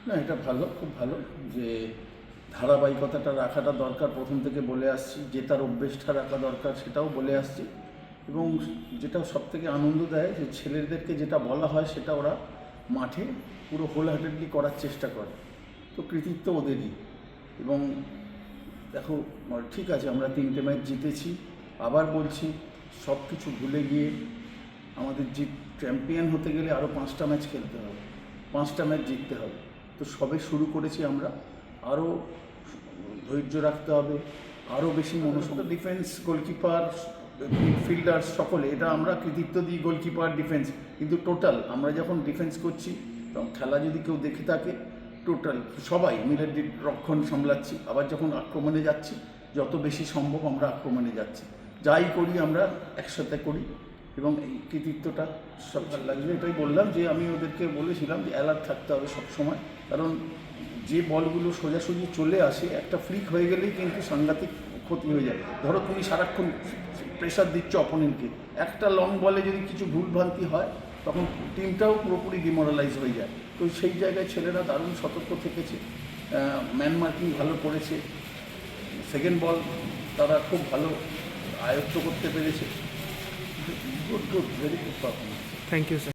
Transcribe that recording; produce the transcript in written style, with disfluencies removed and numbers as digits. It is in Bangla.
না, এটা ভালো, খুব ভালো যে ধারাবাহিকতাটা রাখাটা দরকার, প্রথম থেকে বলে আসছি। যে তার অভ্যেসটা রাখা দরকার সেটাও বলে আসছি। এবং যেটা সবথেকে আনন্দ দেয় যে ছেলেদেরকে যেটা বলা হয় সেটা ওরা মাঠে পুরো হোল হার্টেডলি করার চেষ্টা করে, তো কৃতিত্ব ওদেরই। এবং দেখো, ঠিক আছে, আমরা 3টে ম্যাচ জিতেছি, আবার বলছি সব কিছু ভুলে গিয়ে আমাদের চ্যাম্পিয়ন হতে গেলে আরও 5টা ম্যাচ খেলতে হবে, 5টা ম্যাচ জিততে হবে। তো সবে শুরু করেছি আমরা, আরও ধৈর্য রাখতে হবে, আরও বেশি মনোসংযোগ। ডিফেন্স, গোলকিপার, মিডফিল্ডার সকলে, এটা আমরা কৃতিত্ব দিই গোলকিপার, ডিফেন্স, কিন্তু টোটাল আমরা যখন ডিফেন্স করছি তখন খেলা যদি কেউ দেখে থাকে, টোটাল সবাই মিলে রক্ষণ সামলাচ্ছি, আবার যখন আক্রমণে যাচ্ছি যত বেশি সম্ভব আমরা আক্রমণে যাচ্ছি, যাই করি আমরা একসাথে করি। এবং এই কৃতিত্বটা সব ভালো লাগবে। এটাই বললাম যে আমি ওদেরকে বলেছিলাম যে অ্যালার্ট থাকতে হবে সবসময়, কারণ যে বলগুলো সোজাসুজি চলে আসে একটা ফ্লিক হয়ে গেলেই কিন্তু সাংঘাতিক ক্ষতি হয়ে যায়। ধরো তুমি সারাক্ষণ প্রেশার দিচ্ছ অপোনেন্টকে, একটা লং বলে যদি কিছু ভুলভ্রান্তি হয় তখন টিমটাও পুরোপুরি ডিমোরালাইজ হয়ে যায়। তো সেই জায়গায় ছেলেরা দারুণ সতর্ক থেকেছে, ম্যান মার্কিং ভালো করেছে, সেকেন্ড বল তারা খুব ভালো আয়ত্ত করতে পেরেছে। Good, very good performance. Thank you sir.